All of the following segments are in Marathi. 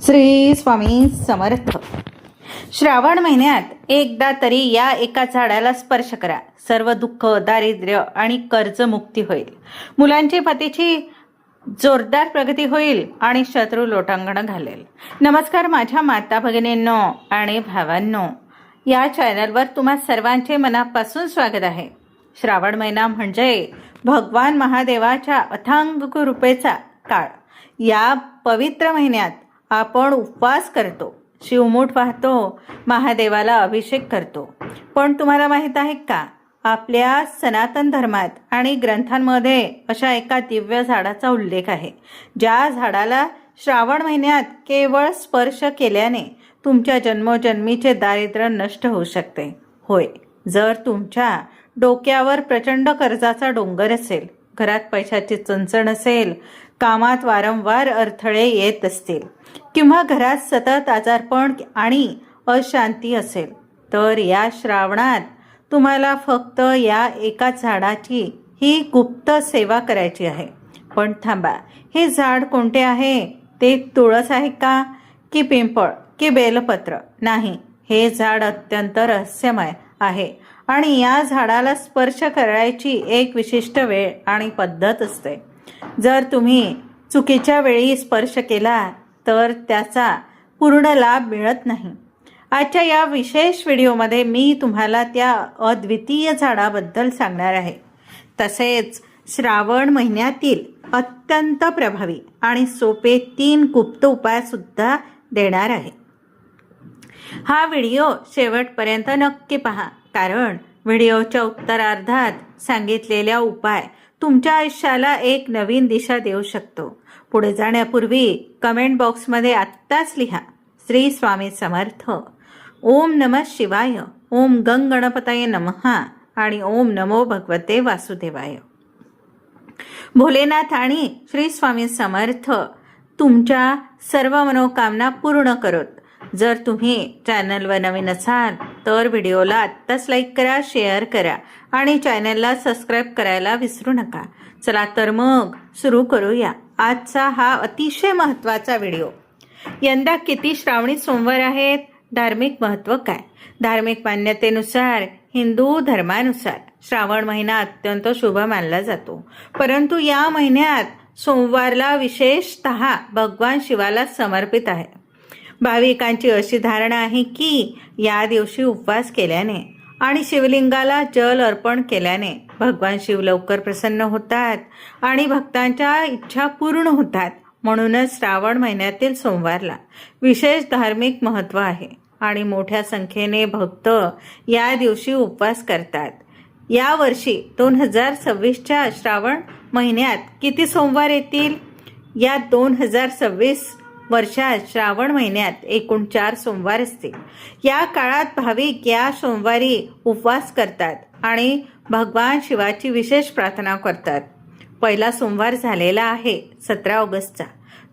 श्री स्वामी समर्थ. श्रावण महिन्यात एकदा तरी या एका झाडाला स्पर्श करा. सर्व दुःख, दारिद्र्य आणि कर्जमुक्ती होईल. मुलांची पतीची जोरदार प्रगती होईल आणि शत्रू लोटांगण घालेल. नमस्कार माझ्या माता भगिनींनो आणि भावांनो, या चॅनलवर तुम्हा सर्वांचे मनापासून स्वागत आहे. श्रावण महिना म्हणजे भगवान महादेवाच्या अथांग कृपेचा काळ. या पवित्र महिन्यात आपण उपवास करतो, शिवमूठ वाहतो, महादेवाला अभिषेक करतो. पण तुम्हाला माहीत आहे का, आपल्या सनातन धर्मात आणि ग्रंथांमध्ये अशा एका दिव्य झाडाचा उल्लेख आहे, ज्या झाडाला श्रावण महिन्यात केवळ स्पर्श केल्याने तुमच्या जन्मोजन्मीचे दारिद्र्य नष्ट होऊ शकते. होय, जर तुमच्या डोक्यावर प्रचंड कर्जाचा डोंगर असेल, घरात पैशाची चणचण असेल, कामात वारंवार अडथळे येत असतील किंवा घरात सतत आजारपण आणि अशांती असेल, तर या श्रावणात तुम्हाला फक्त या एका झाडाची ही गुप्त सेवा करायची आहे. पण थांबा, हे झाड कोणते आहे? ते तुळस आहे का, की पिंपळ, की बेलपत्र? नाही, हे झाड अत्यंत रहस्यमय आहे आणि या झाडाला स्पर्श करायची एक विशिष्ट वेळ आणि पद्धत असते. जर तुम्ही चुकीच्या वेळी स्पर्श केला तर त्याचा पूर्ण लाभ मिळत नाही. आजच्या या विशेष व्हिडिओमध्ये मी तुम्हाला त्या अद्वितीय झाडाबद्दल सांगणार आहे. तसेच श्रावण महिन्यातील अत्यंत प्रभावी आणि सोपे 3 गुप्त उपाय सुद्धा देणार आहे. हा व्हिडिओ शेवटपर्यंत नक्की पहा, कारण व्हिडिओच्या उत्तरार्धात सांगितलेल्या उपाय तुमच्या आयुष्याला एक नवीन दिशा देऊ शकतो. पुढे जाण्यापूर्वी कमेंट बॉक्समध्ये आत्ताच लिहा, श्री स्वामी समर्थ, ओम नमः शिवाय, ओम गंग गणपतये नमः आणि ओम नमो भगवते वासुदेवाय. भोलेनाथ आणि श्री स्वामी समर्थ तुमच्या सर्व मनोकामना पूर्ण करोत. जर तुम्ही चॅनलवर नवीन असाल तर व्हिडिओला आत्ताच लाईक करा, शेअर करा आणि चॅनलला सबस्क्राईब करायला विसरू नका. चला तर मग सुरू करूया आजचा हा अतिशय महत्त्वाचा व्हिडिओ. यंदा किती श्रावणी सोमवार आहेत? धार्मिक महत्त्व काय? धार्मिक मान्यतेनुसार, हिंदू धर्मानुसार श्रावण महिना अत्यंत शुभ मानला जातो. परंतु या महिन्यात सोमवारला विशेषतः भगवान शिवाला समर्पित आहे. भाविकांची अशी धारणा आहे की या दिवशी उपवास केल्याने आणि शिवलिंगाला जल अर्पण केल्याने भगवान शिव लवकर प्रसन्न होतात आणि भक्तांच्या इच्छा पूर्ण होतात. म्हणूनच श्रावण महिन्यातील सोमवारला विशेष धार्मिक महत्त्व आहे आणि मोठ्या संख्येने भक्त या दिवशी उपवास करतात. या वर्षी 2026च्या श्रावण महिन्यात किती सोमवार येतील? या 2026 वर्षात श्रावण महिन्यात एकूण 4 सोमवार असतील. या काळात भाविक या सोमवारी उपवास करतात आणि भगवान शिवाची विशेष प्रार्थना करतात. पहिला सोमवार झालेला आहे 17 ऑगस्टचा,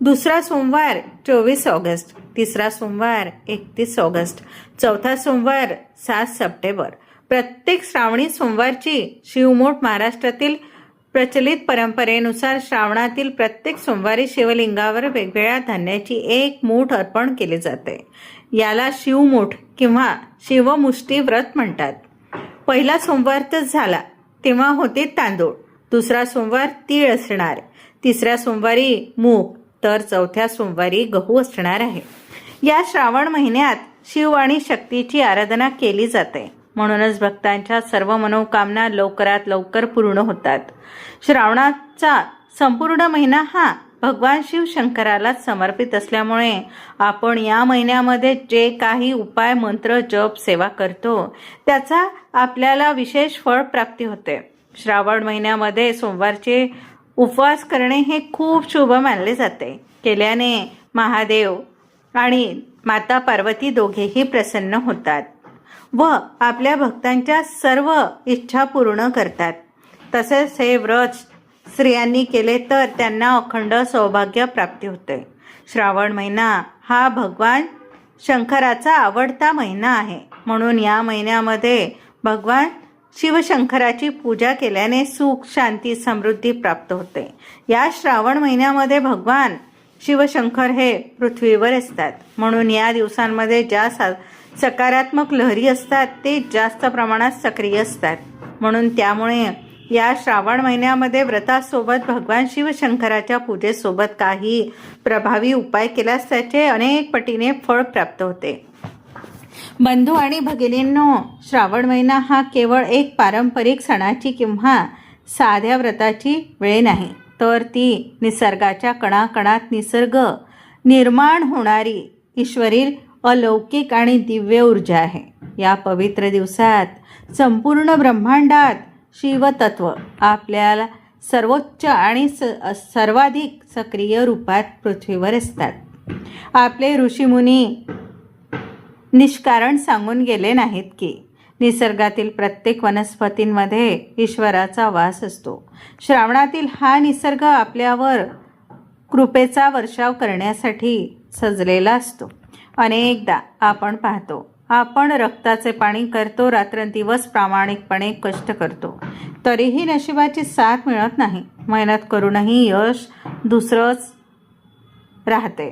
दुसरा सोमवार 24 ऑगस्ट, तिसरा सोमवार 31 ऑगस्ट, चौथा सोमवार 7 सप्टेंबर. प्रत्येक श्रावणी सोमवारची शिवमूठ महाराष्ट्रातील प्रचलित परंपरेनुसार श्रावणातील प्रत्येक सोमवारी शिवलिंगावर वेगवेगळ्या धान्याची एक मूठ अर्पण केले जाते. याला शिवमूठ किंवा शिवमुष्टी व्रत म्हणतात. पहिला सोमवार तर झाला तेव्हा होते तांदूळ, दुसरा सोमवार तीळ असणार, तिसऱ्या सोमवारी मूग, तर चौथ्या सोमवारी गहू असणार आहे. या श्रावण महिन्यात शिव आणि शक्तीची आराधना केली जाते. म्हणूनच भक्तांच्या सर्व मनोकामना लवकरात लवकर पूर्ण होतात. श्रावणाचा संपूर्ण महिना हा भगवान शिव शंकराला समर्पित असल्यामुळे आपण या महिन्यामध्ये जे काही उपाय, मंत्र, जप, सेवा करतो त्याचा आपल्याला विशेष फळ प्राप्ती होते. श्रावण महिन्यामध्ये सोमवारचे उपवास करणे हे खूप शुभ मानले जाते. केल्याने महादेव आणि माता पार्वती दोघेही प्रसन्न होतात व आपल्या भक्तांच्या सर्व इच्छा पूर्ण करतात. तसेच हे व्रत स्त्रियांनी केले तर त्यांना अखंड सौभाग्य प्राप्ती होते. श्रावण महिना हा भगवान शंकराचा आवडता महिना आहे. म्हणून या महिन्यामध्ये भगवान शिवशंकराची पूजा केल्याने सुख, शांती, समृद्धी प्राप्त होते. या श्रावण महिन्यामध्ये भगवान शिवशंकर हे पृथ्वीवर असतात. म्हणून या दिवसांमध्ये ज्या सकारात्मक लहरी असतात ते जास्त प्रमाणात सक्रिय असतात. म्हणून त्यामुळे या श्रावण महिन्यामध्ये व्रतासोबत भगवान शिवशंकराच्या पूजेसोबत काही प्रभावी उपाय केल्यास त्याचे अनेक पटीने फळ प्राप्त होते. बंधू आणि भगिनींनो, श्रावण महिना हा केवळ एक पारंपरिक सणाची किंवा साध्या व्रताची वेळ नाही, तर ती निसर्गाच्या कणाकणात निसर्ग निर्माण होणारी ईश्वरी अलौकिक आणि दिव्य ऊर्जा आहे. या पवित्र दिवसात संपूर्ण ब्रह्मांडात शिवतत्व आपल्याला सर्वोच्च आणि सर्वाधिक सक्रिय रूपात पृथ्वीवर असतात. आपले ऋषीमुनी निष्कारण सांगून गेले नाहीत की निसर्गातील प्रत्येक वनस्पतींमध्ये ईश्वराचा वास असतो. श्रावणातील हा निसर्ग आपल्यावर कृपेचा वर्षाव करण्यासाठी सजलेला असतो. अनेकदा आपण पाहतो, आपण रक्ताचे पाणी करतो, रात्रंदिवस प्रामाणिकपणे कष्ट करतो, तरीही नशिबाची साथ मिळत नाही. मेहनत करूनही यश दूरच राहते.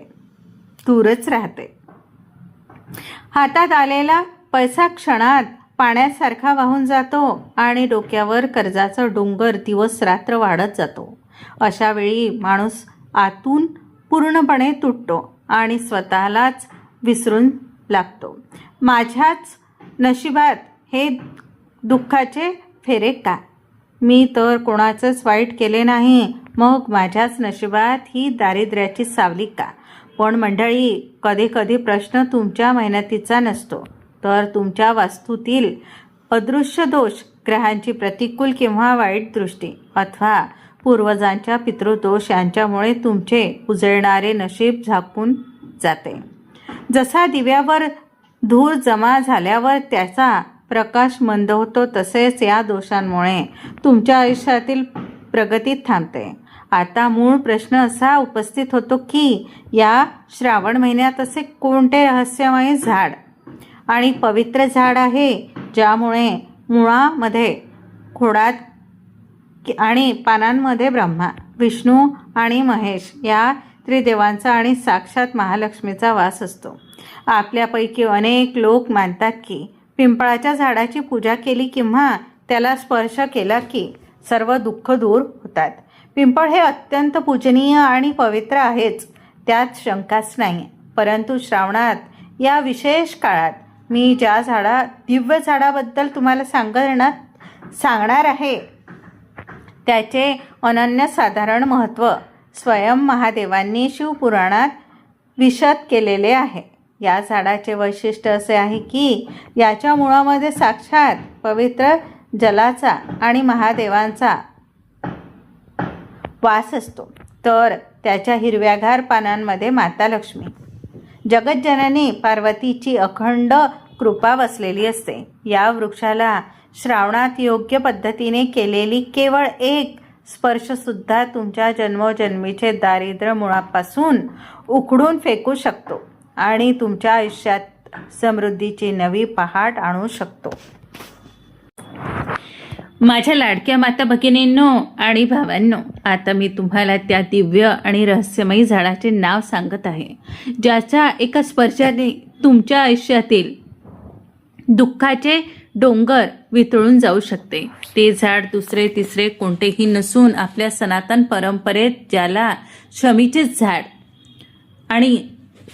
हातात आलेला पैसा क्षणात पाण्यासारखा वाहून जातो आणि डोक्यावर कर्जाचा डोंगर दिवस रात्र वाढत जातो. अशा वेळी माणूस आतून पूर्णपणे तुटतो आणि स्वतःलाच विसरून लागतो. माझ्याच नशिबात हे दुःखाचे फेरे का? मी तर कोणाचंच वाईट केले नाही, मग माझ्याच नशिबात ही दारिद्र्याची सावली का? पण मंडळी, कधी कधी प्रश्न तुमच्या मेहनतीचा नसतो, तर तुमच्या वास्तूतील अदृश्य दोष, ग्रहांची प्रतिकूल किंवा वाईट दृष्टी अथवा पूर्वजांच्या पितृदोष यांच्यामुळे तुमचे उजळणारे नशीब झाकून जाते. जसा दिव्यावर धूर जमा झाल्यावर त्याचा प्रकाश मंद होतो, तसेच या दोषांमुळे तुमच्या आयुष्यातील प्रगती थांबते. आता मूळ प्रश्न असा उपस्थित होतो की या श्रावण महिन्यात असे कोणते रहस्यमय झाड आणि पवित्र झाड आहे ज्यामुळे मुळामध्ये, खोडात आणि पानांमध्ये ब्रह्मा, विष्णू आणि महेश या त्रिदेवांचा आणि साक्षात महालक्ष्मीचा वास असतो. आपल्यापैकी अनेक लोक मानतात की पिंपळाच्या झाडाची पूजा केली किंवा त्याला स्पर्श केला की सर्व दुःख दूर होतात. पिंपळ हे अत्यंत पूजनीय आणि पवित्र आहेच, त्यात शंकाच नाही. परंतु श्रावणात या विशेष काळात मी ज्या दिव्य झाडाबद्दल तुम्हाला सांगणार आहे त्याचे अनन्यसाधारण महत्त्व स्वयं महादेवांनी शिवपुराणात विशद केलेले आहे. या झाडाचे वैशिष्ट्य असे आहे की याच्या मुळामध्ये साक्षात पवित्र जलाचा आणि महादेवांचा वास असतो, तर त्याच्या हिरव्यागार पानांमध्ये माता लक्ष्मी, जगज्जननी पार्वतीची अखंड कृपा वसलेली असते. या वृक्षाला श्रावणात योग्य पद्धतीने केलेली केवळ एक स्पर्शसुद्धा तुमच्या जन्मोजन्मीचे दारिद्र्य मुळापासून उखडून फेकू शकतो आणि तुमच्या आयुष्यात समृद्धीची नवी पहाट आणू शकतो. माझ्या लाडक्या माता भगिनींनो आणि भावांनो, आता मी तुम्हाला त्या दिव्य आणि रहस्यमयी झाडाचे नाव सांगत आहे, ज्याच्या एका स्पर्शाने तुमच्या आयुष्यातील दुःखाचे डोंगर वितळून जाऊ शकते. ते झाड दुसरे तिसरे कोणतेही नसून आपल्या सनातन परंपरेत ज्याला शमीचे झाड आणि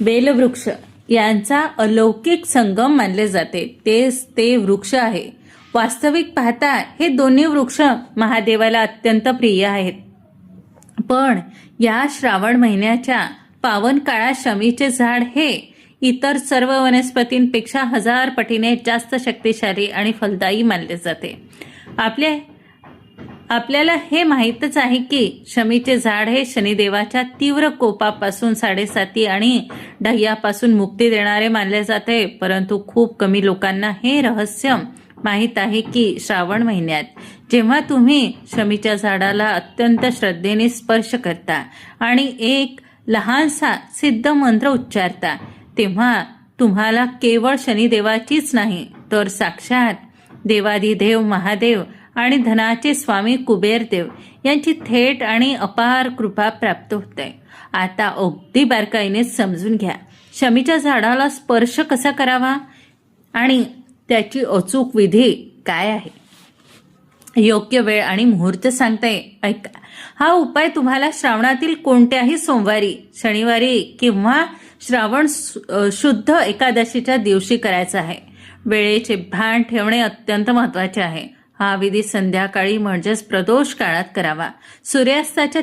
बेलवृक्ष यांचा अलौकिक संगम मानले जाते, तेच ते वृक्ष आहे. वास्तविक पाहता हे दोन्ही वृक्ष महादेवाला अत्यंत प्रिय आहेत, पण या श्रावण महिन्याच्या पावन काळात शमीचे झाड हे इतर सर्व वनस्पतींपेक्षा 1000 पटीने जास्त शक्तिशाली आणि फलदायी मानले जाते. आपल्याला हे माहीतच आहे की शमीचे झाड हे शनिदेवाच्या तीव्र कोपापासून, 7.5 आणि ढग्यापासून मुक्ती देणारे मानले जाते. परंतु खूप कमी लोकांना हे रहस्य माहीत आहे की श्रावण महिन्यात जेव्हा तुम्ही शमीच्या झाडाला अत्यंत श्रद्धेने स्पर्श करता आणि एक लहानसा सिद्ध मंत्र उच्चारता, तेव्हा तुम्हाला केवळ शनिदेवाचीच नाही तर साक्षात देवाधिदेव महादेव आणि धनाचे स्वामी कुबेरदेव यांची थेट आणि अपार कृपा प्राप्त होते. आता अगदी बारकाईने समजून घ्या, शमीच्या झाडाला स्पर्श कसा करावा आणि त्याची अचूक विधी काय आहे. योग्य वेळ आणि मुहूर्त सांगते, ऐका. हा उपाय तुम्हाला श्रावणातील कोणत्याही सोमवारी, शनिवारी किंवा श्रावण शुद्ध एकादशीच्या दिवशी करायचा आहे. वेळेचे भान ठेवणे अत्यंत महत्त्वाचे आहे. हा विधी संध्याकाळी म्हणजेच प्रदोष काळात करावा. सूर्यास्ताच्या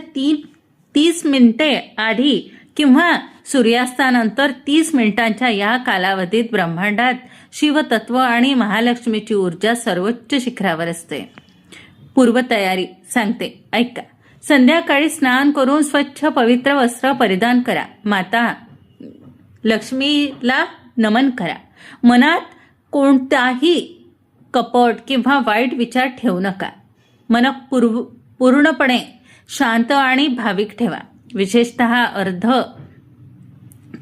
30 मिनिटे आधी किंवा सूर्यास्तानंतर 30 मिनिटांच्या या कालावधीत ब्रह्मांडात शिवतत्व आणि महालक्ष्मीची ऊर्जा सर्वोच्च शिखरावर असते. पूर्वतयारी सांगते, ऐका. संध्याकाळी स्नान करून स्वच्छ पवित्र वस्त्र परिधान करा. माता लक्ष्मीला नमन करा. मनात कोणताही कपट किंवा वाईट विचार ठेवू नका. मन पूर्णपणे शांत आणि भाविक ठेवा. विशेषतः अर्घ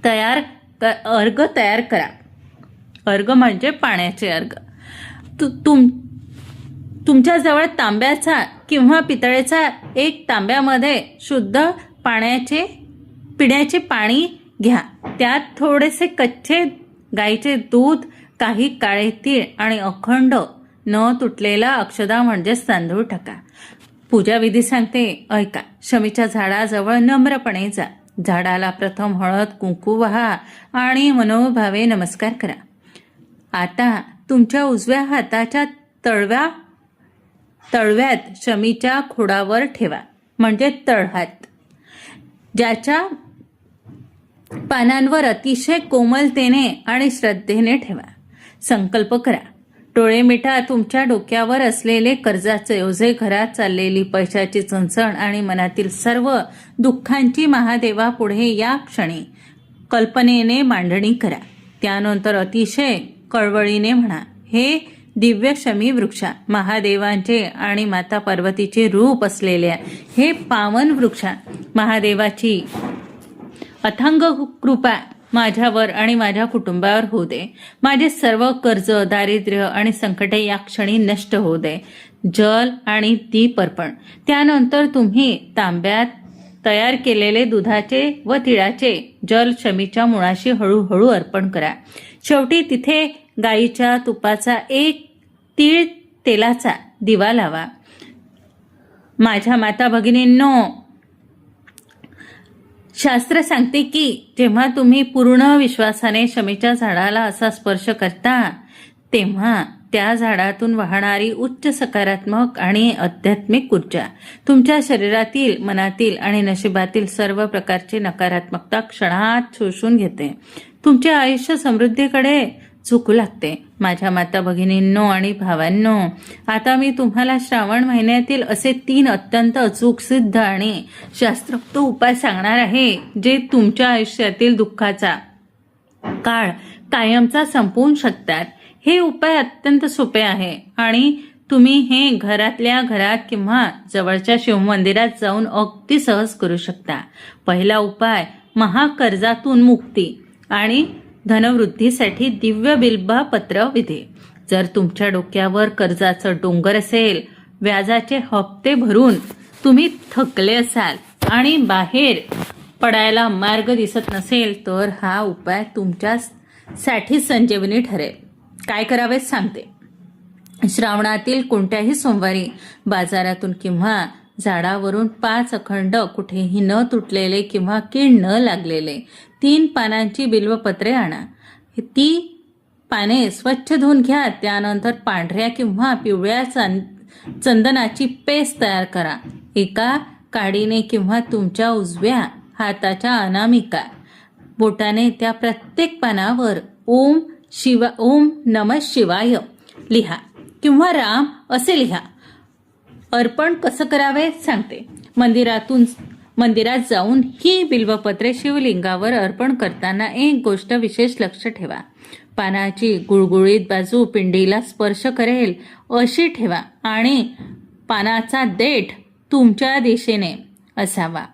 तयार करा. अर्घ म्हणजे पाण्याचे अर्घ. तुमच्याजवळ तांब्याचा किंवा पितळेचा एक तांब्यामध्ये शुद्ध पिण्याचे पाणी घ्या. त्यात थोडेसे कच्चे गाईचे दूध, काही काळे तीळ आणि अखंड न तुटलेला अक्षदा म्हणजेच तांदूळ टाका. पूजा विधी सांगते, ऐका. शमीच्या झाडाजवळ नम्रपणे जा. झाडाला प्रथम हळद कुंकू वाहा आणि मनोभावे नमस्कार करा. आता तुमच्या उजव्या हाताच्या तळव्यात शमीच्या खोडावर ठेवा, म्हणजे तळहात. ज्याच्या पानांवर अतिशय कोमलतेने आणि श्रद्धेने ठेवा. संकल्प करा. डोळे मिटा. तुमच्या डोक्यावर असलेले कर्जाचे ओझे, घरात चाललेली पैशाची चणचण आणि मनातील सर्व दुःखांची महादेवापुढे या क्षणी कल्पनेने मांडणी करा. त्यानंतर अतिशय कळवळीने म्हणा, हे दिव्य शमी वृक्षा, महादेवांचे आणि माता पार्वतीचे रूप असलेल्या हे पावन वृक्षा, महादेवाची अथांग कृपा माझ्यावर आणि माझ्या कुटुंबावर होऊ दे. माझे सर्व कर्ज, दारिद्र्य आणि संकटे या क्षणी नष्ट होऊ दे. जल आणि दीप अर्पण. त्यानंतर तुम्ही तांब्यात तयार केलेले दुधाचे व तिळाचे जल शमीच्या मुळाशी हळूहळू अर्पण करा. शेवटी तिथे गाईच्या तुपाचा एक तीळ तेलाचा दिवा लावा. माझ्या माता भगिनींनो, शास्त्र सांगते की जेव्हा तुम्ही पूर्ण विश्वासाने शमीच्या झाडाला असा स्पर्श करता, तेव्हा त्या झाडातून वाहणारी उच्च सकारात्मक आणि आध्यात्मिक ऊर्जा तुमच्या शरीरातील, मनातील आणि नशिबातील सर्व प्रकारची नकारात्मकता क्षणात शोषून घेते. तुमचे आयुष्य समृद्धीकडे झुकू लागते. माझ्या माता भगिनींनो आणि भावांनो, आता मी तुम्हाला श्रावण महिन्यातील असे 3 अत्यंत अचूक, सिद्ध आणि शास्त्रोक्त उपाय सांगणार आहे, जे तुमच्या आयुष्यातील दुःखाचा काळ कायमचा संपवून शकतात. हे उपाय अत्यंत सोपे आहे आणि तुम्ही हे घरातल्या घरात किंवा जवळच्या शिवमंदिरात जाऊन अगदी सहज करू शकता. पहिला उपाय, महाकर्जातून मुक्ती आणि धनवृद्धीसाठी दिव्य बिल्बपत्र विधी. जर तुमच्या डोक्यावर कर्जाचं डोंगर असेल, व्याजाचे हप्ते भरून तुम्ही थकले असाल आणि बाहेर पडायला मार्ग दिसत नसेल, तर हा उपाय तुमच्यासाठी संजीवनी ठरेल. काय करावे सांगते. श्रावणातील कोणत्याही सोमवारी बाजारातून किंवा झाडावरून 5 अखंड, कुठेही न तुटलेले किंवा कीड न लागलेले 3 पानांची बिल्वपत्रे आणा. ती पाने स्वच्छ धुवून घ्या. त्यानंतर पांढऱ्या किंवा पिवळ्या चंदनाची पेस्ट तयार करा. एका काडीने किंवा तुमच्या उजव्या हाताच्या अनामिका बोटाने त्या प्रत्येक पानावर ओम नमः शिवाय लिहा किंवा राम असे लिहा. अर्पण कसं करावे सांगते. मंदिरात जाऊन ही बिल्वपत्रे शिवलिंगावर अर्पण करताना एक गोष्ट विशेष लक्ष ठेवा. पानाची गुळगुळीत बाजू पिंडीला स्पर्श करेल अशी ठेवा आणि पानाचा देठ तुमच्या दिशेने असावा.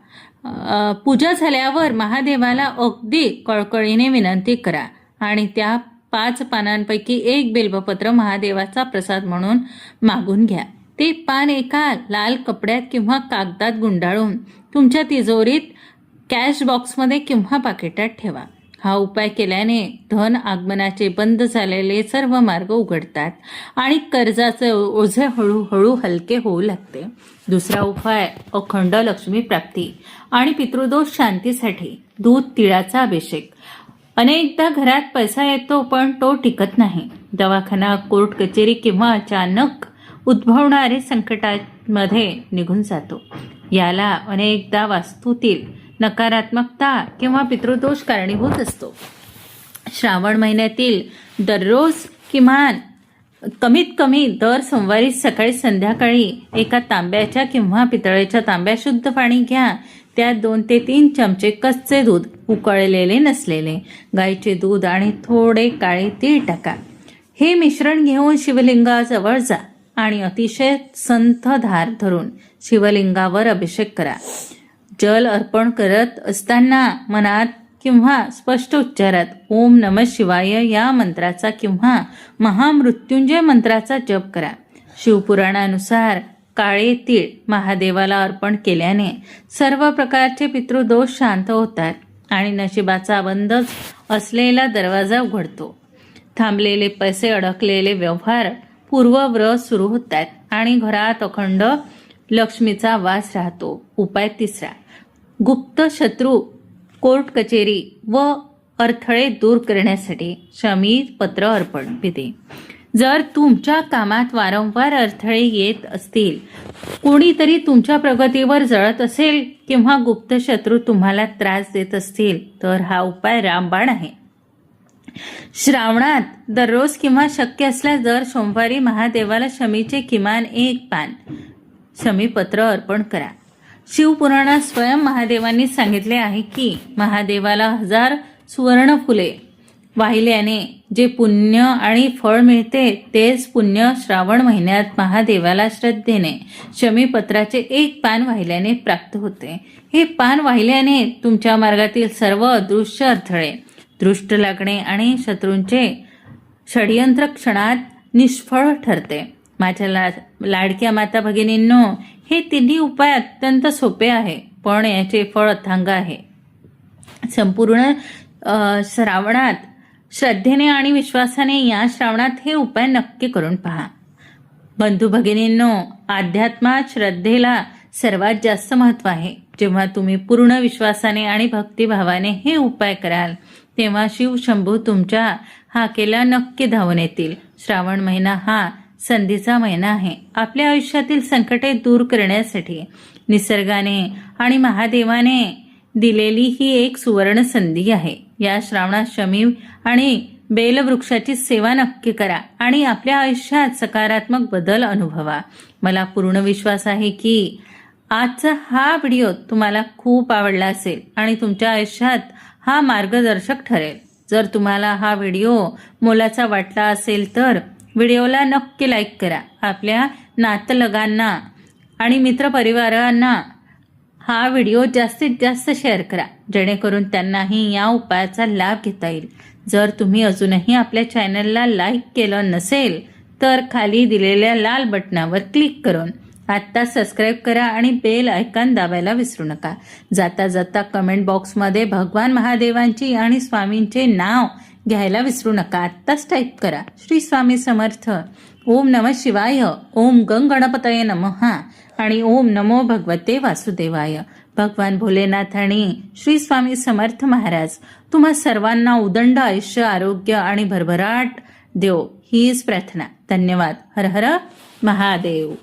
पूजा झाल्यावर महादेवाला अगदी कळकळीने विनंती करा आणि त्या 5 पानांपैकी एक बिल्वपत्र महादेवाचा प्रसाद म्हणून मागून घ्या. ते पान एका लाल कपड्यात किंवा कागदात गुंडाळून तुमच्या तिजोरीत कॅश बॉक्समध्ये किंवा पाकिटात ठेवा. हा उपाय केल्याने धन आगमनाचे बंद झालेले सर्व मार्ग उघडतात आणि कर्जाचे ओझे हळूहळू हलके होऊ लागते. दुसरा उपाय अखंड लक्ष्मी प्राप्ती आणि पितृदोष शांतीसाठी दूध तिळाचा अभिषेक. अनेकदा घरात पैसा येतो पण तो टिकत नाही. दवाखाना, कोर्ट कचेरी किंवा अचानक उद्भवणारे संकटांमध्ये निघून जातो. याला अनेकदा वास्तूतील नकारात्मकता किंवा पितृदोष कारणीभूत असतो. श्रावण महिन्यातील दररोज कमीत कमी दर सोमवारी सकाळी संध्याकाळी एका तांब्याच्या किंवा पितळेच्या तांब्यात शुद्ध पाणी घ्या. त्यात 2 ते 3 चमचे कच्चे दूध, उकळलेले नसलेले गाईचे दूध आणि थोडे काळे तीळ टाका. हे मिश्रण घेऊन शिवलिंगाजवळ जा आणि अतिशय संथ धार धरून शिवलिंगावर अभिषेक करा. जल अर्पण करत असताना मनात किंवा स्पष्ट उच्चारात ओम नमः शिवाय या मंत्राचा किंवा महामृत्युंजय मंत्राचा जप करा. शिवपुराणानुसार काळे तीळ महादेवाला अर्पण केल्याने सर्व प्रकारचे पितृदोष शांत होतात आणि नशिबाचा बंदच असलेला दरवाजा उघडतो. थांबलेले पैसे, अडकलेले व्यवहार पूर्ववत सुरू होतात आणि घरात अखंड लक्ष्मीचा वास राहतो. उपाय तिसरा, गुप्त शत्रू, कोर्ट कचेरी व अडथळे दूर करण्यासाठी शमी पत्र अर्पण विधी. जर तुमच्या कामात वारंवार अडथळे येत असतील, कोणीतरी तुमच्या प्रगतीवर जळत असेल किंवा गुप्त शत्रू तुम्हाला त्रास देत असतील तर हा उपाय रामबाण आहे. श्रावणात दररोज किंवा शक्य असल्यास दर सोमवारी महादेवाला शमीचे किमान 1 पान शमीपत्र अर्पण करा. शिवपुराणात स्वयं महादेवांनी सांगितले आहे की महादेवाला 1000 सुवर्ण फुले वाहिल्याने जे पुण्य आणि फळ मिळते तेच पुण्य श्रावण महिन्यात महादेवाला श्रद्धेने शमीपत्राचे 1 पान वाहिल्याने प्राप्त होते. हे पान वाहिल्याने तुमच्या मार्गातील सर्व अदृश्य अडथळे, दृष्ट लागणे आणि शत्रूंचे षडयंत्र क्षणात निष्फळ ठरते. माझ्या लाडक्या माता भगिनींनो, हे तिन्ही उपाय अत्यंत सोपे आहे पण याचे फळ अथांग आहे. संपूर्ण श्रावणात श्रद्धेने आणि विश्वासाने या श्रावणात हे उपाय नक्की करून पहा. बंधू भगिनींनो, अध्यात्मात श्रद्धेला सर्वात जास्त महत्त्व आहे. जेव्हा तुम्ही पूर्ण विश्वासाने आणि भक्तिभावाने हे उपाय कराल तेव्हा शिव शंभू तुमच्या हाकेला नक्की धावून येतील. श्रावण महिना हा संधीचा महिना आहे. आपल्या आयुष्यातील संकटे दूर करण्यासाठी निसर्गाने आणि महादेवाने दिलेली ही एक सुवर्ण संधी आहे. या श्रावणात शमी आणि बेलवृक्षाची सेवा नक्की करा आणि आपल्या आयुष्यात सकारात्मक बदल अनुभवा. मला पूर्ण विश्वास आहे की आजचा हा व्हिडिओ तुम्हाला खूप आवडला असेल आणि तुमच्या आयुष्यात हा मार्गदर्शक ठरेल. जर तुम्हाला हा व्हिडिओ मोलाचा वाटला असेल तर व्हिडिओला नक्की लाईक करा. आपल्या नातलगांना आणि मित्रपरिवारांना हा व्हिडिओ जास्तीत जास्त शेअर करा जेणेकरून त्यांनाही या उपायाचा लाभ घेता येईल. जर तुम्ही अजूनही आपल्या चॅनलला लाईक केलं नसेल तर खाली दिलेल्या लाल बटनावर क्लिक करून आत्ता सबस्क्राईब करा आणि बेल आयकॉन दाबायला विसरू नका. जाता जाता कमेंट बॉक्समध्ये भगवान महादेवांची आणि स्वामींचे नाव घ्यायला विसरू नका. आत्ताच टाईप करा श्री स्वामी समर्थ, ओम नमः शिवाय, ओम गंग गणपतये नमः आणि ओम नमो भगवते वासुदेवाय. भगवान भोलेनाथ आणि श्री स्वामी समर्थ महाराज तुम्हा सर्वांना उदंड आयुष्य, आरोग्य आणि भरभराट देव हीच प्रार्थना. धन्यवाद. हर हर महादेव.